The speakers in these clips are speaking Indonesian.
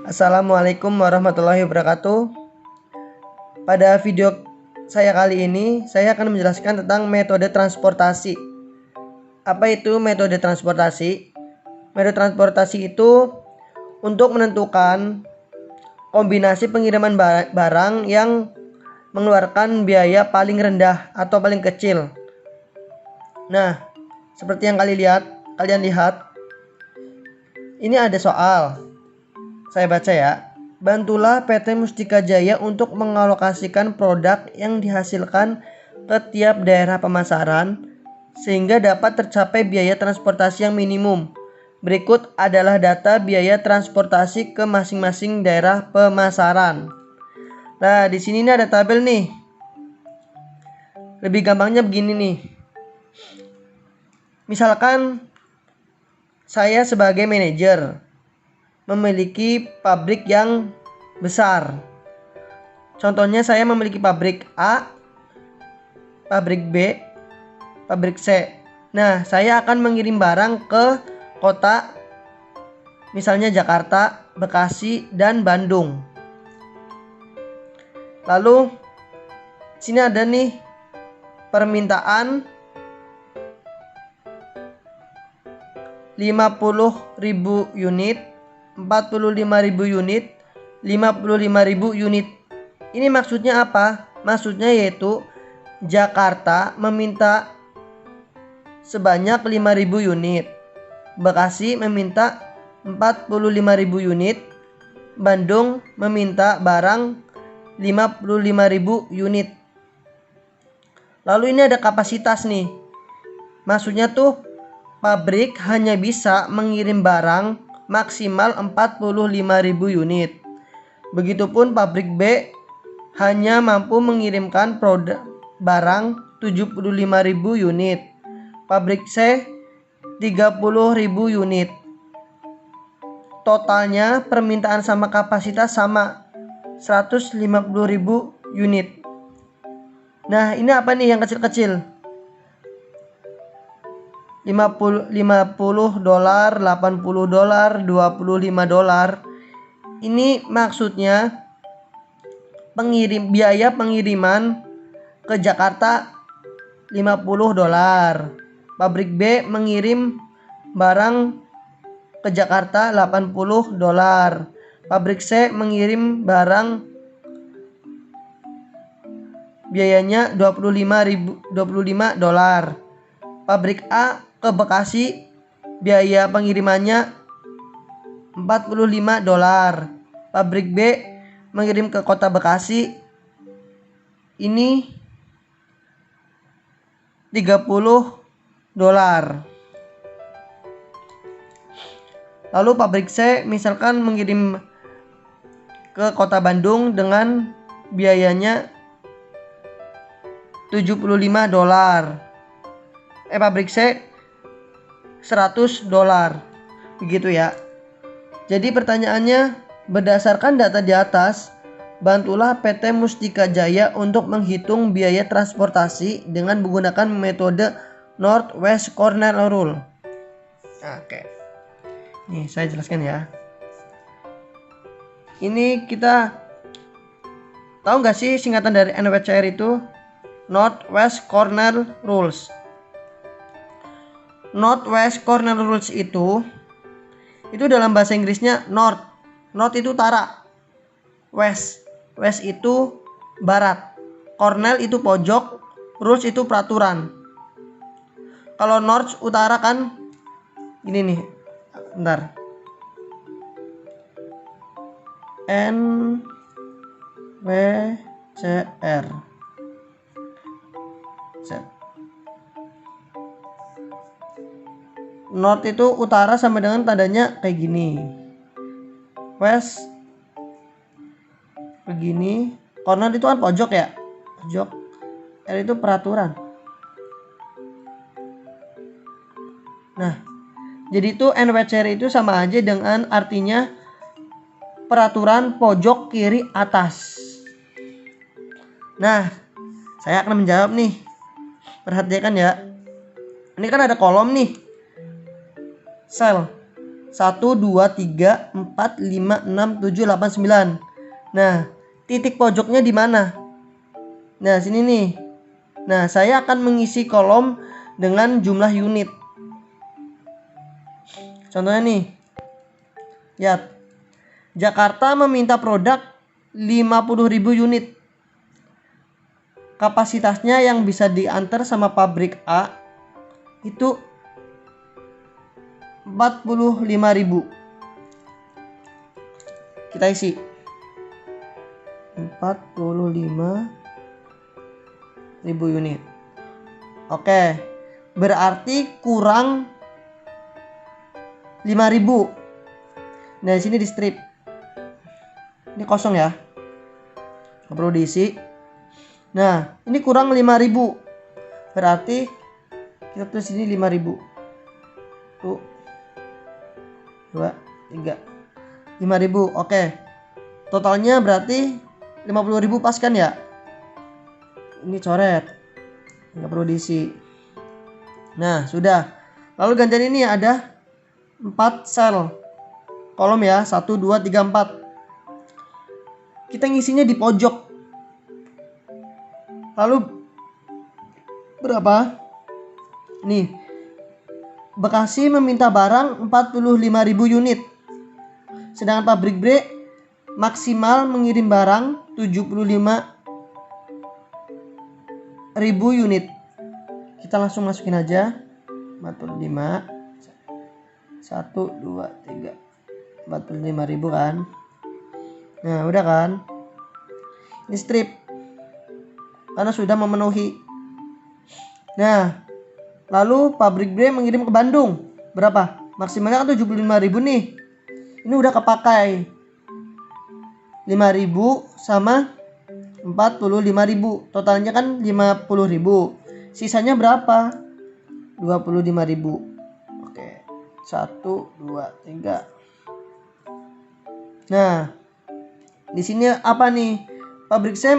Assalamualaikum warahmatullahi wabarakatuh. Pada video saya kali ini, saya akan menjelaskan tentang metode transportasi. Apa itu metode transportasi? Metode transportasi itu untuk menentukan kombinasi pengiriman barang yang mengeluarkan biaya paling rendah atau paling kecil. Nah, seperti yang kalian lihat, ini ada soal. Saya baca ya. Bantulah PT Mustika Jaya untuk mengalokasikan produk yang dihasilkan ke tiap daerah pemasaran sehingga dapat tercapai biaya transportasi yang minimum. Berikut adalah data biaya transportasi ke masing-masing daerah pemasaran. Nah, di sini ada tabel nih. Lebih gampangnya begini nih. Misalkan saya sebagai manajer memiliki pabrik yang besar. Contohnya saya memiliki pabrik A, pabrik B, pabrik C. Nah, saya akan mengirim barang ke kota misalnya Jakarta, Bekasi, dan Bandung. Lalu sini ada nih permintaan 50.000 unit, 45.000 unit, 55.000 unit. Ini maksudnya apa? Maksudnya yaitu Jakarta meminta sebanyak 5.000 unit, Bekasi meminta 45.000 unit, Bandung meminta barang 55.000 unit. Lalu ini ada kapasitas nih. Maksudnya tuh pabrik hanya bisa mengirim barang maksimal 45.000 unit. Begitupun pabrik B hanya mampu mengirimkan produk barang 75.000 unit. Pabrik C 30.000 unit. Totalnya permintaan sama kapasitas sama 150.000 unit. Nah, ini apa nih yang kecil-kecil? 50 dolar, 80 dolar, 25 dolar. Ini maksudnya biaya pengiriman ke Jakarta 50 dolar. Pabrik B mengirim barang ke Jakarta 80 dolar. Pabrik C mengirim barang biayanya 25 dolar. Pabrik A ke Bekasi biaya pengirimannya 45 dolar. Pabrik B mengirim ke kota Bekasi ini 30 dolar. Lalu pabrik C misalkan mengirim ke kota Bandung dengan biayanya 75 dolar. Pabrik C 100 dolar. Begitu ya. Jadi pertanyaannya, berdasarkan data di atas, bantulah PT Mustika Jaya untuk menghitung biaya transportasi dengan menggunakan metode Northwest Corner Rule. Oke. Nih, saya jelaskan ya. Ini kita tahu nggak sih singkatan dari NWCR itu? Northwest Corner Rules. Northwest Corner Rules itu dalam bahasa Inggrisnya North. North itu utara. West itu barat. Corner itu pojok. Rules itu peraturan. Kalau North utara kan ini nih. Bentar. NWCR. North itu utara sama dengan tandanya kayak gini. West begini. Corner itu kan pojok ya. Pojok. R itu peraturan. Nah, jadi itu NWCR itu sama aja dengan artinya peraturan pojok kiri atas. Nah, saya akan menjawab nih. Perhatikan ya. Ini kan ada kolom nih. Sel. 1, 2, 3, 4, 5, 6, 7, 8, 9. Nah, titik pojoknya di mana? Nah, sini nih. Nah, saya akan mengisi kolom dengan jumlah unit. Contohnya nih. Lihat. Jakarta meminta produk 50.000 unit. Kapasitasnya yang bisa diantar sama pabrik A itu 45.000. Kita isi 45.000 unit. Oke, berarti kurang 5.000. Nah, di sini di strip. Ini kosong ya. Nggak perlu diisi. Nah, ini kurang 5.000. Berarti kita tulis sini 5.000. 1, 2, 3. 5.000. Oke. Totalnya berarti 50.000 pas kan ya? Ini coret. Nggak perlu diisi. Nah, sudah. Lalu gantian ini ada 4 sel. Kolom ya. 1, 2, 3, 4. Kita ngisinya di pojok. Lalu berapa? Nih. Bekasi meminta barang 45.000 unit. Sedangkan pabrik B maksimal mengirim barang 75.000 unit. Kita langsung masukin aja 45. 1, 2, 3. 45.000 kan. Nah, udah kan? Ini strip. Karena sudah memenuhi. Nah, lalu pabrik B mengirim ke Bandung. Berapa? Maksimalnya kan 75.000 nih. Ini udah kepakai. 5.000 sama 45.000. Totalnya kan 50.000. Sisanya berapa? 25.000. Oke. 1, 2, 3. Nah, di sini apa nih? Pabrik saya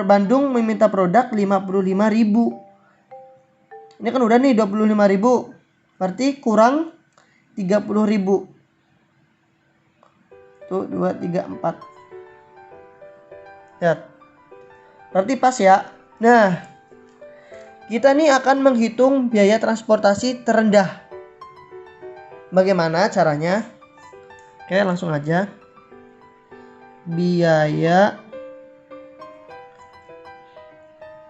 Bandung meminta produk 55.000. Ini kan udah nih 25.000. Berarti kurang 30.000. 1, 2, 3, 4. Lihat. Berarti pas ya. Nah, kita nih akan menghitung biaya transportasi terendah. Bagaimana caranya? Oke, langsung aja. Biaya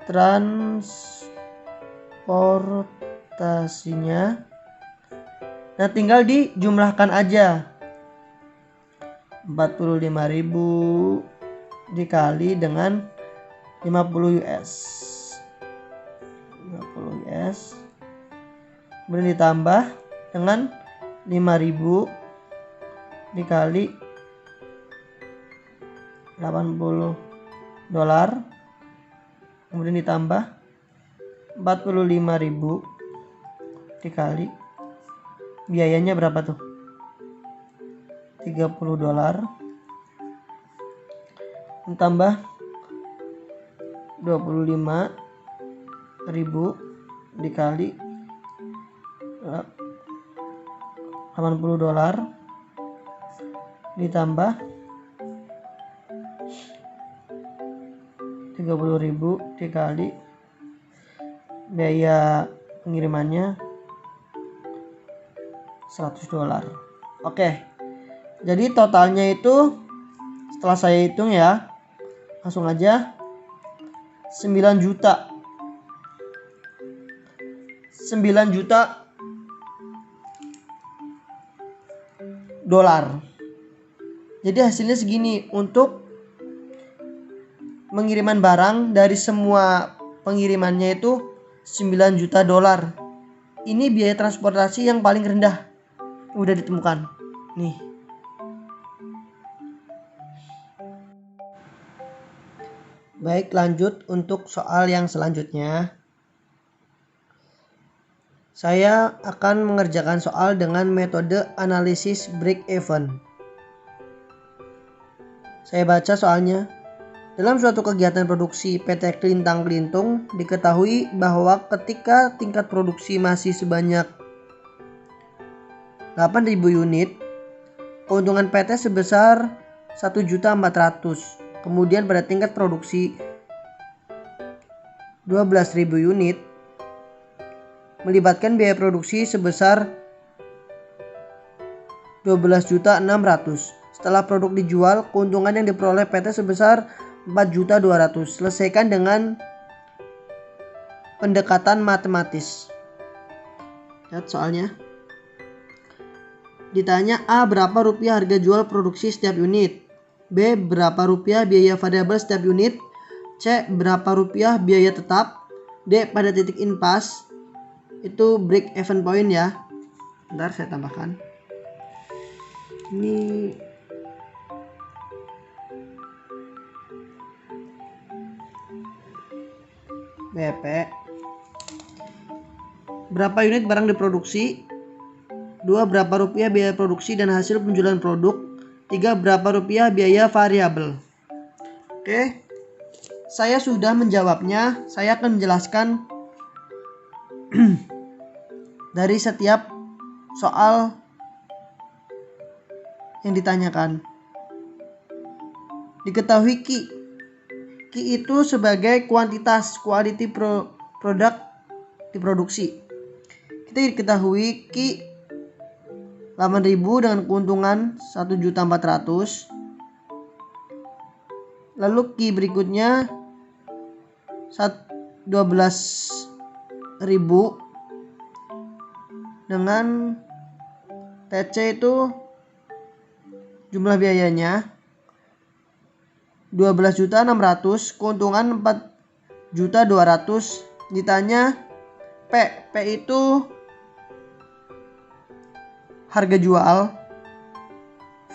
transportasinya. Nah, tinggal dijumlahkan aja. 45.000 dikali dengan 50 US. 50 US. Kemudian ditambah dengan 5.000 dikali 80 dolar. Kemudian ditambah 45.000 dikali biayanya berapa tuh? 30 dolar. Ditambah 25.000 dikali 80 dolar. Ditambah 30.000 dikali biaya pengirimannya 100 dolar. Oke. Jadi totalnya itu setelah saya hitung ya, langsung aja 9 juta. 9 juta dolar. Jadi hasilnya segini untuk pengiriman barang dari semua pengirimannya itu 9 juta dolar. Ini biaya transportasi yang paling rendah udah ditemukan. Nih. Baik, lanjut untuk soal yang selanjutnya. Saya akan mengerjakan soal dengan metode analisis break-even. Saya baca soalnya. Dalam suatu kegiatan produksi PT Klintang Klintung, diketahui bahwa ketika tingkat produksi masih sebanyak 8.000 unit, keuntungan PT sebesar 1.400.000. Kemudian pada tingkat produksi 12.000 unit, melibatkan biaya produksi sebesar 12.600.000. Setelah produk dijual, keuntungan yang diperoleh PT sebesar 4.200.000. Selesaikan dengan pendekatan matematis. Lihat soalnya. Ditanya A, berapa rupiah harga jual produksi setiap unit? B, berapa rupiah biaya variabel setiap unit? C, berapa rupiah biaya tetap? D, pada titik impasse, itu break even point ya. Bentar saya tambahkan. Ini BP. Berapa unit barang diproduksi? 2, berapa rupiah biaya produksi dan hasil penjualan produk? 3, berapa rupiah biaya variabel? Oke, saya sudah menjawabnya. Saya akan menjelaskan dari setiap soal yang ditanyakan. Diketahui Ki itu sebagai kuantitas, quality product diproduksi. Kita diketahui Ki 8.000 dengan keuntungan 1.400.000. Lalu Ki berikutnya 12.000 dengan TC itu jumlah biayanya 12.600.000, keuntungan 4.200.000. Ditanya P itu harga jual,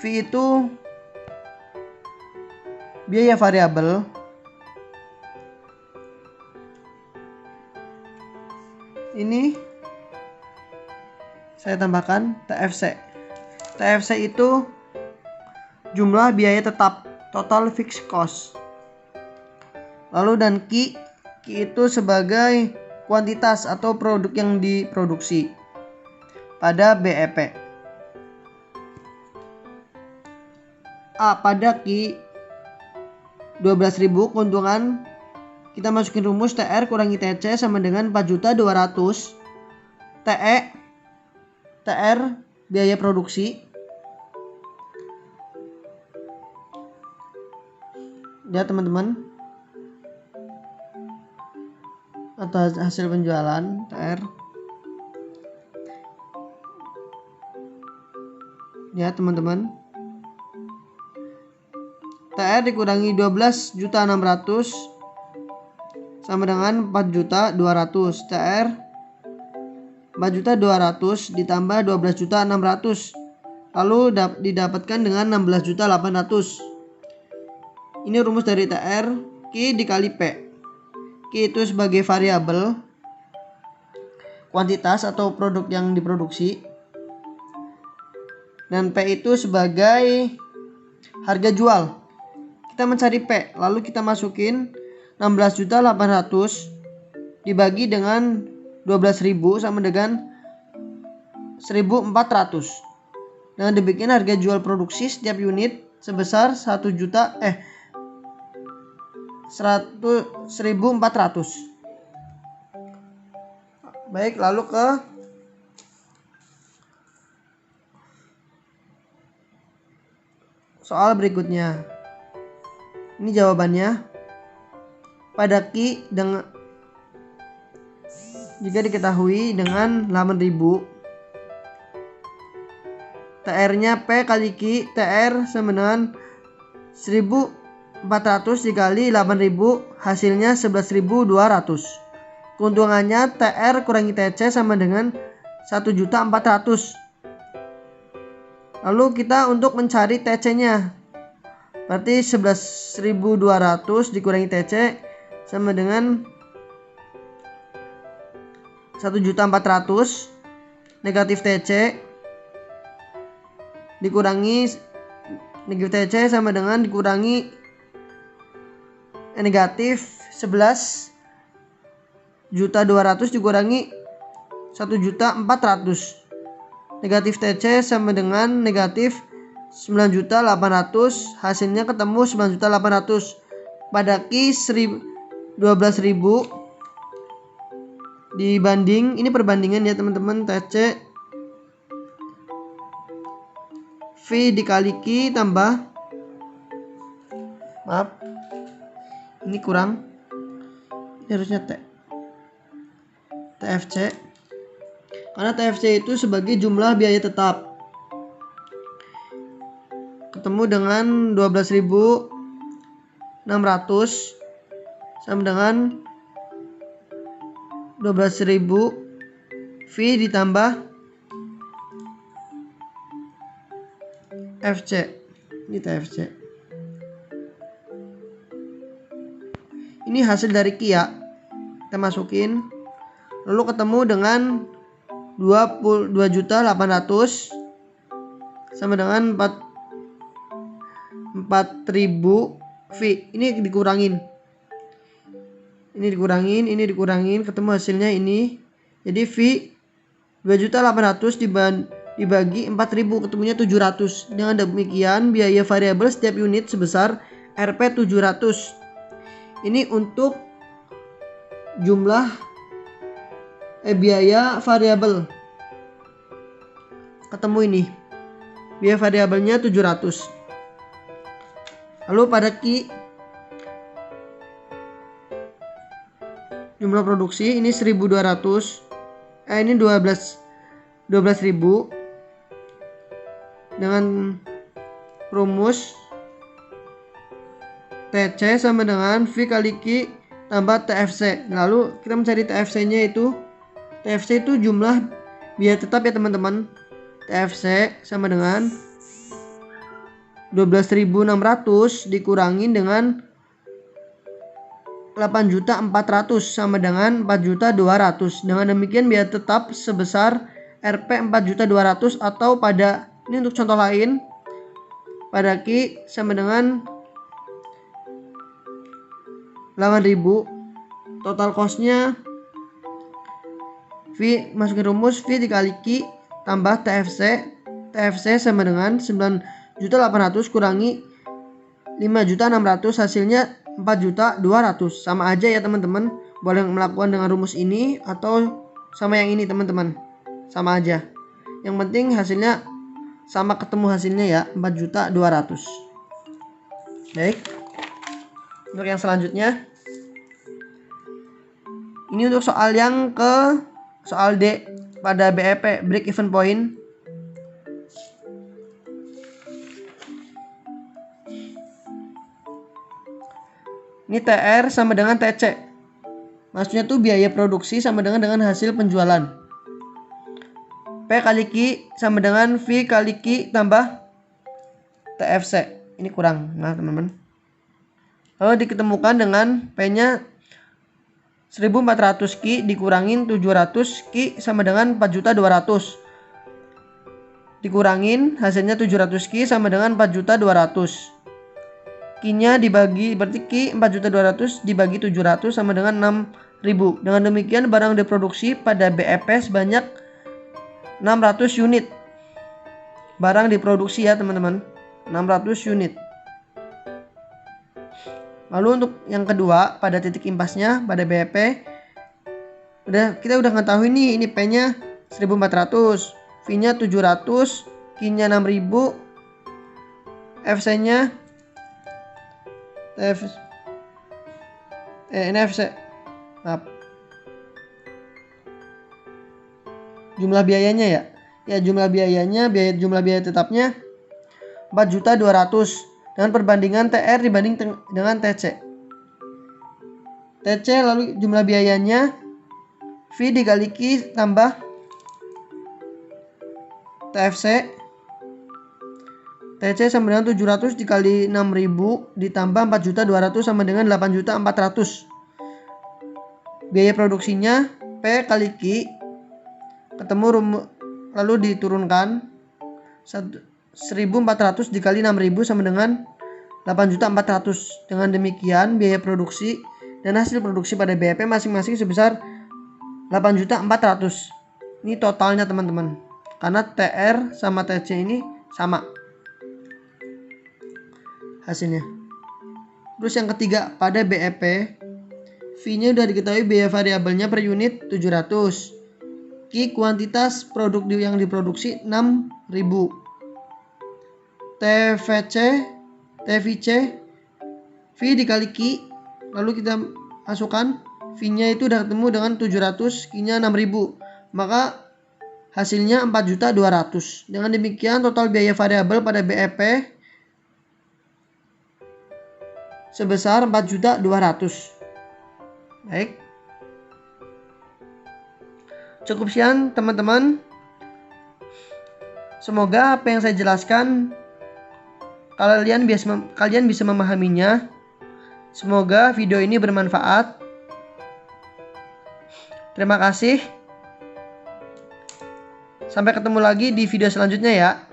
V itu biaya variabel, ini saya tambahkan TFC. TFC itu jumlah biaya tetap, total fixed cost. Lalu dan Q itu sebagai kuantitas atau produk yang diproduksi pada BEP. A, pada Q 12.000 keuntungan, kita masukin rumus TR kurangi TC sama dengan 4.200.000. TR biaya produksi. Lihat teman-teman, atau hasil penjualan TR. Lihat teman-teman, TR dikurangi 12.600.000 sama dengan 4.200.000. TR 4.200.000 ditambah 12.600.000 lalu didapatkan dengan 16.800.000. Ini rumus dari TR, Q dikali P. Q itu sebagai variabel, kuantitas atau produk yang diproduksi, dan P itu sebagai harga jual. Kita mencari P, lalu kita masukin 16.800.000 dibagi dengan 12.000 sama dengan 1.400. Dengan demikian harga jual produksi setiap unit sebesar 1.400.000. Baik, lalu ke soal berikutnya. Ini jawabannya. Pada Q dengan jika diketahui dengan 8.000, TR-nya P kali Q, TR sama dengan 1.400 dikali 8.000, hasilnya 11.200. Keuntungannya TR kurangi TC sama dengan 1.400.000. Lalu kita untuk mencari TC-nya, berarti 11.200 dikurangi TC sama dengan 1.400 negatif TC dikurangi negatif TC sama dengan dikurangi negatif 11.200 dikurangi 1.400. negatif TC sama dengan negatif 9.800.000. Hasilnya ketemu 9.800.000. Pada Q 12.000 dibanding, ini perbandingan ya teman-teman, TC V dikali Q tambah, maaf ini kurang, ini harusnya TFC, karena TFC itu sebagai jumlah biaya tetap, ketemu dengan 12.600 sama dengan 12.000 V ditambah FC. Ini TFC. Ini hasil dari Q ya. Kita masukin. Lalu ketemu dengan 22.800 sama dengan 4.000 V. Ini dikurangin. Ini dikurangin, ketemu hasilnya ini. Jadi V 2.800 dibagi 4.000 ketemunya 700. Dengan demikian biaya variabel setiap unit sebesar Rp 700. Ini untuk jumlah biaya variabel. Ketemu ini. Biaya variabelnya 700. Lalu pada Q jumlah produksi ini 1.200. Ini 12.000 dengan rumus TC sama dengan V kali Q tambah TFC. Lalu kita mencari TFC-nya itu. TFC itu jumlah biaya tetap ya teman-teman. TFC sama dengan 12.600 dikurangin dengan 8.400 sama dengan 4.200. Dengan demikian biaya tetap sebesar Rp 4.200, atau pada ini untuk contoh lain, pada Q sama dengan 8.000. Total cost-nya V, masukin rumus V dikali Q tambah TFC. TFC sama dengan 9.800 kurangi 5.600, hasilnya 4.200.000. Sama aja ya teman-teman. Boleh melakukan dengan rumus ini atau sama yang ini teman-teman. Sama aja. Yang penting hasilnya sama, ketemu hasilnya ya, 4.200.000. Baik. Untuk yang selanjutnya, ini untuk soal yang ke soal D pada BEP, break even point. Ini TR sama dengan TC. Maksudnya tuh biaya produksi sama dengan hasil penjualan. P kali Q sama dengan V kali Q tambah TFC. Ini kurang, nah teman-teman. Lalu diketemukan dengan P-nya 1.400 Q dikurangin 700 Q sama dengan 4.200.000. Dikurangin hasilnya 700 Q sama dengan 4.200.000. Q-nya dibagi, berarti Q 4.200.000 dibagi 700 sama dengan 6.000. Dengan demikian barang diproduksi pada BEP sebanyak 600 unit. Barang diproduksi ya teman-teman, 600 unit. Lalu untuk yang kedua pada titik impasnya pada BEP, kita udah ngetahui nih, ini P-nya 1.400, V-nya 700, Q-nya 6.000, FC-nya NFC. Maaf. Jumlah biayanya ya. Ya, jumlah biayanya, jumlah biaya tetapnya 4.200.000 dengan perbandingan TR dibanding dengan TC. TC lalu jumlah biayanya V dikali Q tambah TFC. TC sama dengan 700 dikali 6.000 ditambah 4.200.000 sama dengan 8.400.000. Biaya produksinya P kali Q ketemu lalu diturunkan 1.400 dikali 6.000 sama dengan 8.400.000. Dengan demikian biaya produksi dan hasil produksi pada BEP masing-masing sebesar 8.400.000. Ini totalnya teman-teman. karena TR sama TC ini sama hasilnya. Terus yang ketiga, pada BEP V-nya udah diketahui, biaya variabelnya per unit 700. Q kuantitas produk yang diproduksi 6.000. TVC V dikali Q, lalu kita masukkan V-nya itu udah ketemu dengan 700, Q-nya 6.000. Maka hasilnya 4.200.000. Dengan demikian total biaya variabel pada BEP sebesar 4.200.000. Baik. Cukup sekian teman-teman. Semoga apa yang saya jelaskan kalian bisa memahaminya. Semoga video ini bermanfaat. Terima kasih. Sampai ketemu lagi di video selanjutnya ya.